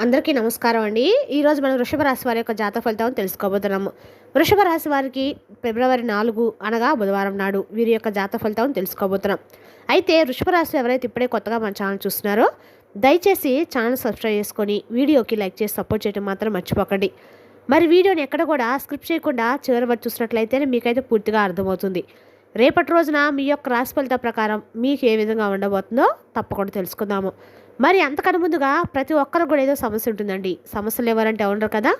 అందరికీ నమస్కారం అండి. ఈరోజు మనం వృషభ రాశి వారి యొక్క జాతక ఫలితాలను తెలుసుకోబోతున్నాము. వృషభ రాశి వారికి ఫిబ్రవరి 4 అనగా బుధవారం నాడు వీరి యొక్క జాతక ఫలితాలను తెలుసుకోబోతున్నాం. అయితే వృషభ రాశి ఎవరైతే ఇప్పుడే కొత్తగా మన ఛానల్ చూస్తున్నారో దయచేసి ఛానల్ సబ్స్క్రైబ్ చేసుకొని వీడియోకి లైక్ చేసి సపోర్ట్ చేయడం మాత్రం మర్చిపోకండి. మరి వీడియోని ఎక్కడ కూడా స్క్రిప్ట్ చేయకుండా చివరి వరకు చూసినట్లయితేనే మీకైతే పూర్తిగా అర్థమవుతుంది. రేపటి రోజున మీ యొక్క రాశి ఫలిత ప్రకారం మీకు ఏ విధంగా ఉండబోతుందో తప్పకుండా తెలుసుకుందాము. మరి అంతకన్నా ముందుగా ప్రతి ఒక్కరు కూడా ఏదో సమస్య ఉంటుందండి. సమస్యలు ఎవరంటే ఉండరు కదా.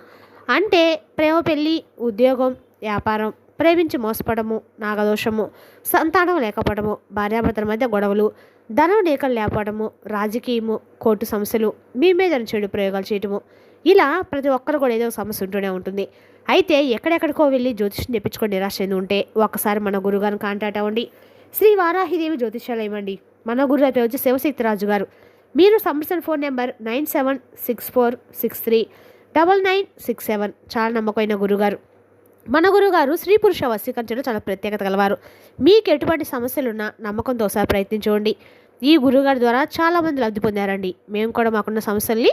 అంటే ప్రేమ, పెళ్ళి, ఉద్యోగం, వ్యాపారం, ప్రేమించి మోసపడము, నాగదోషము, సంతానం లేకపోవడము, భార్యాభర్తల మధ్య గొడవలు, ధనం లేఖలు లేకపోవడము, రాజకీయము, కోర్టు సమస్యలు, మీ మీద చెడు ప్రయోగాలు చేయటము, ఇలా ప్రతి ఒక్కరు కూడా ఏదో సమస్య ఉంటూనే ఉంటుంది. అయితే ఎక్కడెక్కడికో వెళ్ళి జ్యోతిష్యం తెప్పించుకొని నిరాశ చెంది ఉంటే ఒకసారి మన గురుగారిని కాంటాక్ట్ అవ్వండి. శ్రీ వారాహిదేవి జ్యోతిష్యాలయం అండి. మన గురువు అయితే వచ్చి శివశక్తి రాజు గారు. మీరు సంప్రదించిన ఫోన్ నెంబర్ 9764639967. చాలా నమ్మకమైన గురుగారు. మన గురుగారు స్త్రీ పురుష వశీకరించడం చాలా ప్రత్యేకత గలవారు. మీకు ఎటువంటి సమస్యలున్నా నమ్మకంతో ఒకసారి ప్రయత్నించండి. ఈ గురుగారి ద్వారా చాలామంది లబ్ధి పొందారండి. మేము కూడా మాకున్న సమస్యల్ని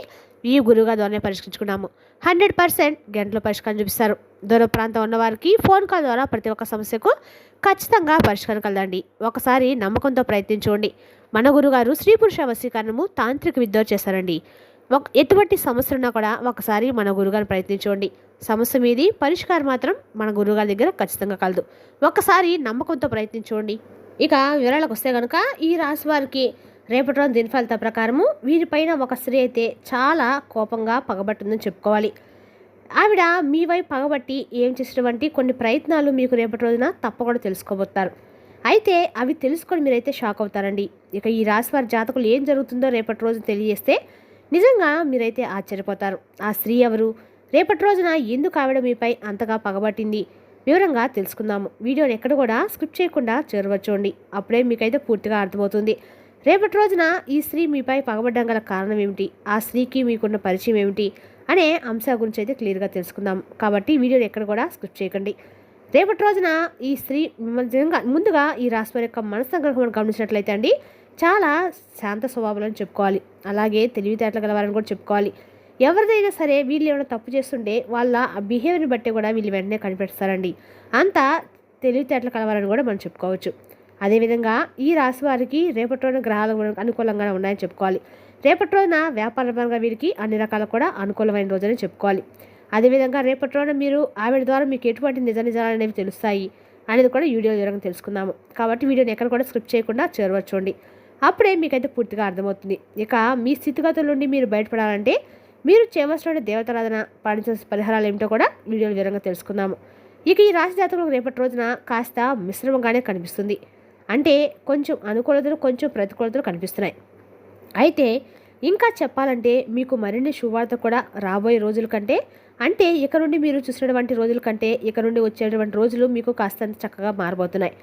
ఈ గురుగారి ద్వారానే పరిష్కరించుకున్నాము. 100% గంటలో పరిష్కారం చూపిస్తారు. దూర ప్రాంతం ఉన్నవారికి ఫోన్ కాల్ ద్వారా ప్రతి ఒక్క సమస్యకు ఖచ్చితంగా పరిష్కారం కలదండి. ఒకసారి నమ్మకంతో ప్రయత్నించండి. మన గురుగారు స్త్రీ పురుష వశీకరణము తాంత్రిక విద్య చేశారండి. ఎటువంటి సమస్యలున్నా కూడా ఒకసారి మన గురుగారిని ప్రయత్నించండి. సమస్య మీది పరిష్కారం మాత్రం మన గురుగారి దగ్గర ఖచ్చితంగా కలదు. ఒకసారి నమ్మకంతో ప్రయత్నించండి. ఇక వివరాలకు వస్తే కనుక ఈ రాశి వారికి రేపటి రోజు దినఫలిత ప్రకారము వీరిపైన ఒక స్త్రీ అయితే చాలా కోపంగా పగబట్టిందని చెప్పుకోవాలి. ఆవిడ మీ వైపు పగబట్టి ఏం చేసినటువంటి కొన్ని ప్రయత్నాలు మీకు రేపటి రోజున తప్పకుండా తెలుసుకోబోతారు. అయితే అవి తెలుసుకొని మీరైతే షాక్ అవుతారండి. ఇక ఈ రాశి వారి జాతకులు ఏం జరుగుతుందో రేపటి రోజు తెలియజేస్తే నిజంగా మీరైతే ఆశ్చర్యపోతారు. ఆ స్త్రీ ఎవరు, రేపటి రోజున ఎందుకు ఆవిడ మీపై అంతగా పగబట్టింది, వివరంగా తెలుసుకుందాము. వీడియోని ఎక్కడ కూడా స్క్రిప్ట్ చేయకుండా చేరవచ్చండి. అప్పుడే మీకైతే పూర్తిగా అర్థమవుతుంది. రేపటి రోజున ఈ స్త్రీ మీపై పగబడ్డం గల కారణం ఏమిటి, ఆ స్త్రీకి మీకున్న పరిచయం ఏమిటి అనే అంశాల గురించి అయితే క్లియర్గా తెలుసుకుందాం. కాబట్టి వీడియోని ఎక్కడ కూడా స్క్రిప్ట్ చేయకండి. రేపటి రోజున ఈ స్త్రీ ముందుగా ఈ రాశి వారి యొక్క మనస్సంగ్రహం గమనించినట్లయితే అండి చాలా శాంత స్వభావాలని చెప్పుకోవాలి. అలాగే తెలివితేటలు గలవారని కూడా చెప్పుకోవాలి. ఎవరిదైనా సరే వీళ్ళు ఏమైనా తప్పు చేస్తుంటే వాళ్ళ బిహేవియర్ని బట్టి కూడా వీళ్ళు వెంటనే కనిపెడతారండి. అంత తెలివితేటలు కలవారని కూడా మనం చెప్పుకోవచ్చు. అదేవిధంగా ఈ రాశి వారికి రేపటి రోజున గ్రహాలు అనుకూలంగా ఉన్నాయని చెప్పుకోవాలి. రేపటి రోజున వ్యాపారపరంగా వీరికి అన్ని రకాల కూడా అనుకూలమైన రోజుని చెప్పుకోవాలి. అదేవిధంగా రేపటి రోజున మీరు ఆవిడ ద్వారా మీకు ఎటువంటి నిజాలు అనేవి తెలుస్తాయి అనేది కూడా వీడియో వివరంగా తెలుసుకుందాము. కాబట్టి వీడియోని ఎక్కడ కూడా స్క్రిప్ట్ చేయకుండా చేరవచ్చండి. అప్పుడే మీకైతే పూర్తిగా అర్థమవుతుంది. ఇక మీ స్థితిగతుల నుండి మీరు బయటపడాలంటే మీరు చేయవలసిన దేవతారాధన పాటించాల్సిన పరిహారాలు ఏమిటో కూడా వీడియోలో వివరంగా తెలుసుకుందాము. ఇక ఈ రాశి జాతకులకు రేపటి రోజున కాస్త మిశ్రమంగానే కనిపిస్తుంది. అంటే కొంచెం అనుకూలతలు, కొంచెం ప్రతికూలతలు కనిపిస్తున్నాయి. అయితే ఇంకా చెప్పాలంటే మీకు మరిన్ని శుభవార్త కూడా రాబోయే రోజుల కంటే, అంటే ఇక నుండి మీరు చూసినటువంటి రోజుల కంటే ఇక నుండి వచ్చేటువంటి రోజులు మీకు కాస్తంత చక్కగా మారబోతున్నాయి.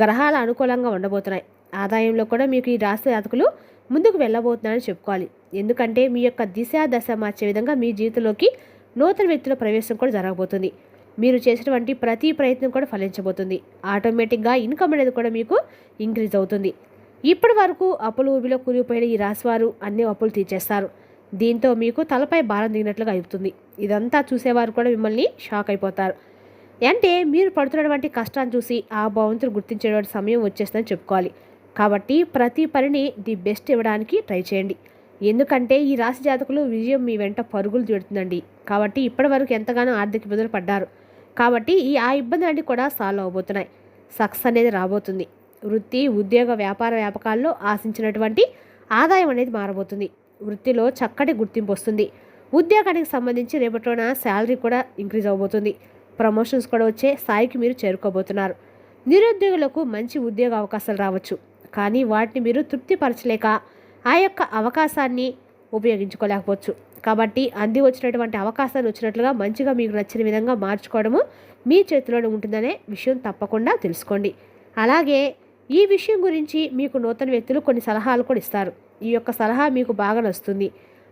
గ్రహాల అనుకూలంగా ఉండబోతున్నాయి. ఆదాయంలో కూడా మీకు ఈ రాశి జాతకులు ముందుకు వెళ్ళబోతున్నారని చెప్పుకోవాలి. ఎందుకంటే మీ యొక్క దిశ దశ మార్చే విధంగా మీ జీవితంలోకి నూతన వ్యక్తుల ప్రవేశం కూడా జరగబోతుంది. మీరు చేసినటువంటి ప్రతి ప్రయత్నం కూడా ఫలించబోతుంది. ఆటోమేటిక్గా ఇన్కమ్ అనేది కూడా మీకు ఇంక్రీజ్ అవుతుంది. ఇప్పటి వరకు అప్పులు ఊబిలో కూలిపోయిన ఈ రాశివారు అన్ని అప్పులు తీర్చేస్తారు. దీంతో మీకు తలపై భారం దిగినట్లుగా అవుతుంది. ఇదంతా చూసేవారు కూడా మిమ్మల్ని షాక్ అయిపోతారు. అంటే మీరు పడుతున్నటువంటి కష్టాన్ని చూసి ఆ భగవంతుడు గుర్తించేటువంటి సమయం వచ్చేస్తుందని చెప్పుకోవాలి. కాబట్టి ప్రతి పనిని ది బెస్ట్ ఇవ్వడానికి ట్రై చేయండి. ఎందుకంటే ఈ రాశి జాతకులు విజయం మీ వెంట పరుగులు తీడుతుందండి. కాబట్టి ఇప్పటి వరకు ఎంతగానో ఆర్థిక ఇబ్బందులు పడ్డారు. కాబట్టి ఆ ఇబ్బందులన్నీ కూడా సాల్వ్ అవబోతున్నాయి. సక్సెస్ అనేది రాబోతుంది. వృత్తి, ఉద్యోగ, వ్యాపారాల్లో ఆశించినటువంటి ఆదాయం అనేది మారబోతుంది. వృత్తిలో చక్కటి గుర్తింపు వస్తుంది. ఉద్యోగానికి సంబంధించి రేపటిలోన శాలరీ కూడా ఇంక్రీజ్ అవబోతుంది. ప్రమోషన్స్ కూడా వచ్చే స్థాయికి మీరు చేరుకోబోతున్నారు. నిరుద్యోగులకు మంచి ఉద్యోగ అవకాశాలు రావచ్చు. కానీ వాటిని మీరు తృప్తిపరచలేక ఆ యొక్క అవకాశాన్ని ఉపయోగించుకోలేకపోవచ్చు. కాబట్టి అంది వచ్చినటువంటి అవకాశాలు వచ్చినట్లుగా మంచిగా మీకు నచ్చిన విధంగా మార్చుకోవడము మీ చేతిలోనే ఉంటుందనే విషయం తప్పకుండా తెలుసుకోండి. అలాగే ఈ విషయం గురించి మీకు నూతన వ్యక్తులు కొన్ని సలహాలు కూడా ఇస్తారు. ఈ యొక్క సలహా మీకు బాగా నచ్చుతుంది.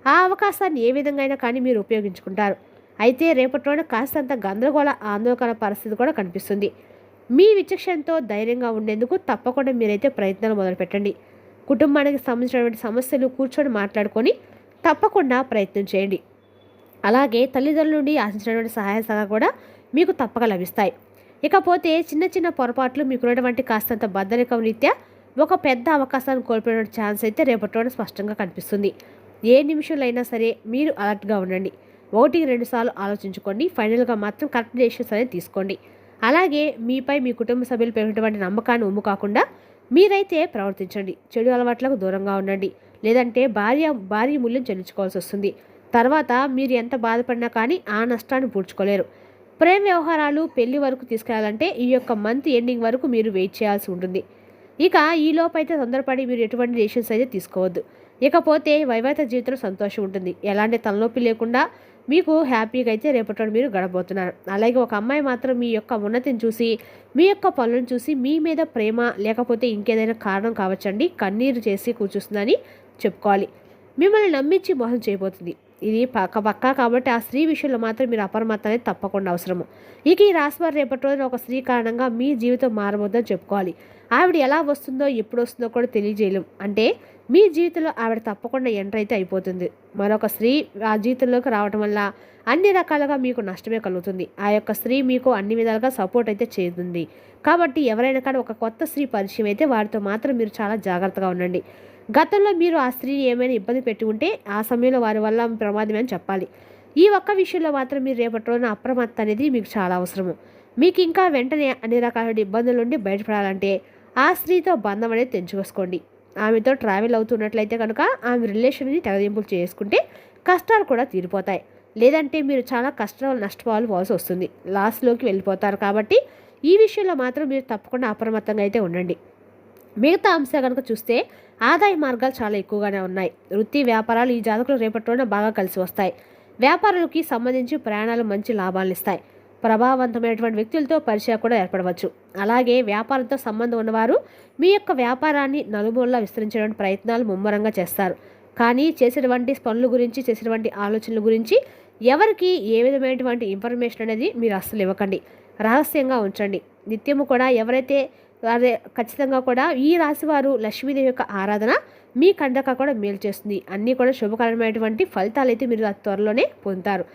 ఆ అవకాశాన్ని ఏ విధంగా అయినా కానీ మీరు ఉపయోగించుకుంటారు. అయితే రేపటి రోజున కాస్తంత గందరగోళ, ఆందోళన పరిస్థితి కూడా కనిపిస్తుంది. మీ విచక్షణతో ధైర్యంగా ఉండేందుకు తప్పకుండా మీరైతే ప్రయత్నాలు మొదలుపెట్టండి. కుటుంబానికి సంబంధించినటువంటి సమస్యలు కూర్చొని మాట్లాడుకొని తప్పకుండా ప్రయత్నం చేయండి. అలాగే తల్లిదండ్రుల నుండి ఆశించినటువంటి సహాయ సహకారాలు కూడా మీకు తప్పక లభిస్తాయి. ఇకపోతే చిన్న చిన్న పొరపాట్లు మీకున్నటువంటి కాస్తంత బద్ధకం రీత్యా ఒక పెద్ద అవకాశాన్ని కోల్పోయిన ఛాన్స్ అయితే రేపటి రోజున స్పష్టంగా కనిపిస్తుంది. ఏ నిమిషంలో అయినా సరే మీరు అలర్ట్గా ఉండండి. 1-2 సార్లు ఆలోచించుకోండి. ఫైనల్గా మాత్రం కరెక్ట్ డెసిషన్స్ అనేది తీసుకోండి. అలాగే మీపై మీ కుటుంబ సభ్యులు పెరిగినటువంటి నమ్మకాన్ని ఉమ్ము కాకుండా మీరైతే ప్రవర్తించండి. చెడు అలవాట్లకు దూరంగా ఉండండి. లేదంటే భారీ మూల్యం చెల్లించుకోవాల్సి వస్తుంది. తర్వాత మీరు ఎంత బాధపడినా కానీ ఆ నష్టాన్ని పూడ్చుకోలేరు. ప్రేమ వ్యవహారాలు పెళ్లి వరకు తీసుకెళ్లాలంటే ఈ యొక్క మంత్ ఎండింగ్ వరకు మీరు వెయిట్ చేయాల్సి ఉంటుంది. ఇక ఈలోపు అయితే తొందరపడి మీరు ఎటువంటి డెసిషన్స్ అయితే తీసుకోవద్దు. ఇకపోతే వైవాహిక జీవితంలో సంతోషం ఉంటుంది. ఎలాంటి తలనొప్పి లేకుండా మీకు హ్యాపీగా అయితే రేపటి మీరు గడబోతున్నారు. అలాగే ఒక అమ్మాయి మాత్రం మీ యొక్క ఉన్నతిని చూసి మీ యొక్క పనులను చూసి మీ మీద ప్రేమ లేకపోతే ఇంకేదైనా కారణం కావచ్చండి కన్నీరు చేసి కూర్చుస్తుందని చెప్పుకోవాలి. మిమ్మల్ని నమ్మించి మోసం చేయబోతుంది. ఇది పక్కా కాబట్టి ఆ స్త్రీ విషయంలో మాత్రం మీరు అప్రమత్తం అనేది తప్పకుండా అవసరము. ఇక ఈ రాశివారు రేపటి రోజున ఒక స్త్రీ కారణంగా మీ జీవితం మారబోద్దని చెప్పుకోవాలి. ఆవిడ ఎలా వస్తుందో ఎప్పుడు వస్తుందో కూడా తెలియజేయలేం. అంటే మీ జీవితంలో ఆవిడ తప్పకుండా ఎంటర్ అయితే అయిపోతుంది. మరొక స్త్రీ ఆ జీవితంలోకి రావడం వల్ల అన్ని రకాలుగా మీకు నష్టమే కలుగుతుంది. ఆ యొక్క స్త్రీ మీకు అన్ని విధాలుగా సపోర్ట్ అయితే చేస్తుంది. కాబట్టి ఎవరైనా కానీ ఒక కొత్త స్త్రీ పరిచయం అయితే వారితో మాత్రం మీరు చాలా జాగ్రత్తగా ఉండండి. గతంలో మీరు ఆ స్త్రీని ఏమైనా ఇబ్బంది పెట్టి ఉంటే ఆ సమయంలో వారి వల్ల ప్రమాదమే అని చెప్పాలి. ఈ ఒక్క విషయంలో మాత్రం మీరు రేపటి రోజున అప్రమత్త అనేది మీకు చాలా అవసరము. మీకు ఇంకా వెంటనే అన్ని రకాల ఇబ్బందుల నుండి బయటపడాలంటే ఆ స్త్రీతో బంధం అనేది తెంచుకోసుకోండి. ఆమెతో ట్రావెల్ అవుతున్నట్లయితే కనుక ఆమె రిలేషన్ని తెగదింపులు చేసుకుంటే కష్టాలు కూడా తీరిపోతాయి. లేదంటే మీరు చాలా కష్టాలు నష్టపోవాల్సి వస్తుంది. లాస్లోకి వెళ్ళిపోతారు. కాబట్టి ఈ విషయంలో మాత్రం మీరు తప్పకుండా అప్రమత్తంగా అయితే ఉండండి. మిగతా అంశాలు కనుక చూస్తే ఆదాయ మార్గాలు చాలా ఎక్కువగానే ఉన్నాయి. వృత్తి వ్యాపారాలు ఈ జాతకులు రేపటి రోజున బాగా కలిసి వస్తాయి. వ్యాపారులకి సంబంధించి ప్రయాణాలు మంచి లాభాలను ఇస్తాయి. ప్రభావవంతమైనటువంటి వ్యక్తులతో పరిచయం కూడా ఏర్పడవచ్చు. అలాగే వ్యాపారంతో సంబంధం ఉన్నవారు మీ యొక్క వ్యాపారాన్ని నలుమూలలా విస్తరించడానికి ప్రయత్నాలు ముమ్మరంగా చేస్తారు. కానీ చేసేటువంటి పనుల గురించి చేసేటువంటి ఆలోచనల గురించి ఎవరికి ఏ విధమైనటువంటి ఇన్ఫర్మేషన్ అనేది మీరు అస్సలు ఇవ్వకండి. రహస్యంగా ఉంచండి. నిత్యము కూడా ఎవరైతే అదే ఖచ్చితంగా కూడా ఈ రాశివారు లక్ష్మీదేవి యొక్క ఆరాధన మీ కండక కూడా మేలు చేస్తుంది. అన్నీ కూడా శుభకరమైనటువంటి ఫలితాలు అయితే మీరు అతి త్వరలోనే పొందుతారు.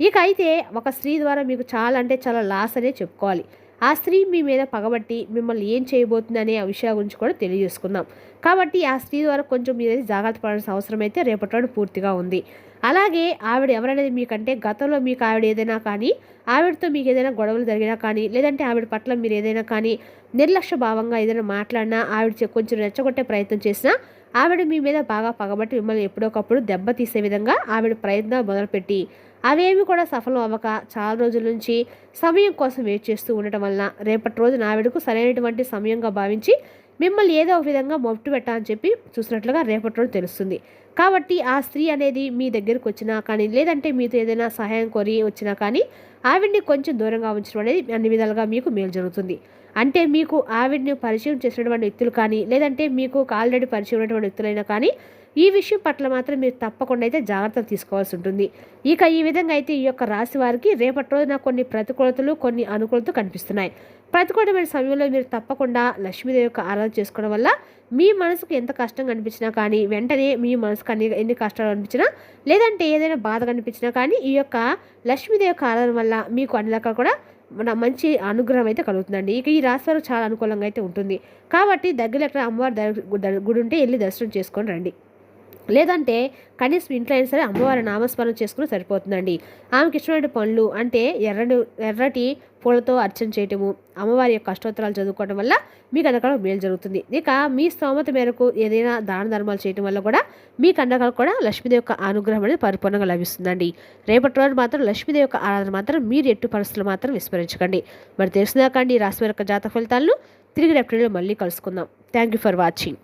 ఇక అయితే ఒక స్త్రీ ద్వారా మీకు చాలా అంటే చాలా లాస్ అనే చెప్పుకోవాలి. ఆ స్త్రీ మీ మీద పగబట్టి మిమ్మల్ని ఏం చేయబోతుంది అనే ఆ విషయాల గురించి కూడా తెలియజేసుకుందాం. కాబట్టి ఆ స్త్రీ ద్వారా కొంచెం మీరు జాగ్రత్త పడాల్సిన అవసరం అయితే రేపటి పూర్తిగా ఉంది. అలాగే ఆవిడ ఎవరనేది మీకంటే గతంలో మీకు ఆవిడ ఏదైనా కానీ ఆవిడతో మీకు ఏదైనా గొడవలు జరిగినా కానీ లేదంటే ఆవిడ పట్ల మీరు ఏదైనా కానీ నిర్లక్ష్య భావంగా ఏదైనా మాట్లాడినా ఆవిడ కొంచెం రెచ్చగొట్టే ప్రయత్నం చేసినా ఆవిడ మీ మీద బాగా పగబట్టి మిమ్మల్ని ఎప్పుడోకప్పుడు దెబ్బతీసే విధంగా ఆవిడ ప్రయత్నాలు మొదలుపెట్టి అవేమి కూడా సఫలం అవ్వక చాలా రోజుల నుంచి సమయం కోసం వెయిట్ చేస్తూ ఉండటం వలన రేపటి రోజున ఆవిడకు సరైనటువంటి సమయంగా భావించి మిమ్మల్ని ఏదో ఒక విధంగా మొట్టు పెట్టాలని చెప్పి చూసినట్లుగా రేపటి రోజు తెలుస్తుంది. కాబట్టి ఆ స్త్రీ అనేది మీ దగ్గరకు వచ్చినా కానీ లేదంటే మీతో ఏదైనా సహాయం కోరి వచ్చినా కానీ ఆవిడ్ని కొంచెం దూరంగా ఉంచడం అనేది అన్ని విధాలుగా మీకు మేలు జరుగుతుంది. అంటే మీకు ఆవిడ్ని పరిచయం చేసినటువంటి వ్యక్తులు కానీ లేదంటే మీకు ఆల్రెడీ పరిచయం ఉన్నటువంటి వ్యక్తులైనా కానీ ఈ విషయం పట్ల మాత్రం మీరు తప్పకుండా అయితే జాగ్రత్తలు తీసుకోవాల్సి ఉంటుంది. ఇక ఈ విధంగా అయితే ఈ యొక్క రాశి వారికి రేపటి రోజున కొన్ని ప్రతికూలతలు కొన్ని అనుకూలతలు కనిపిస్తున్నాయి. ప్రతికూలమైన సమయంలో మీరు తప్పకుండా లక్ష్మీదేవి యొక్క ఆరాధన చేసుకోవడం వల్ల మీ మనసుకు ఎంత కష్టం కనిపించినా కానీ వెంటనే మీ మనసుకు ఎన్ని కష్టాలు అనిపించినా లేదంటే ఏదైనా బాధ కనిపించినా కానీ ఈ యొక్క లక్ష్మీదేవి యొక్క ఆరాధన వల్ల మీకు అన్ని రకాలు కూడా మంచి అనుగ్రహం అయితే కలుగుతుందండి. ఇక ఈ రాశి వారు చాలా అనుకూలంగా అయితే ఉంటుంది. కాబట్టి దగ్గర ఎక్కడ అమ్మవారి గుడి ఉంటే వెళ్ళి దర్శనం చేసుకొని రండి. లేదంటే కనీసం ఇంట్లో అయినా సరే అమ్మవారి నామస్మరణ చేసుకుని సరిపోతుందండి. ఆమెకి ఇష్టమైన పనులు అంటే ఎర్రటి పూలతో అర్చన చేయటము అమ్మవారి యొక్క అష్టోత్తరాలు చదువుకోవడం వల్ల మీకు అక్కడ మేలు జరుగుతుంది. ఇక మీ స్తోమత మేరకు ఏదైనా దాన ధర్మాలు చేయడం వల్ల కూడా మీకు అక్కడ కూడా లక్ష్మీదేవి యొక్క అనుగ్రహం అనేది పరిపూర్ణంగా లభిస్తుందండి. రేపటి రోజు మాత్రం లక్ష్మీదేవి యొక్క ఆరాధన మాత్రం మీరు ఎట్టి పరిస్థితులు మాత్రం విస్మరించకండి. మరి తెలిసిందాకండి ఈ రాశి యొక్క జాతక ఫలితాలను తిరిగి రేపటిలో మళ్ళీ కలుసుకుందాం. Thank you for watching.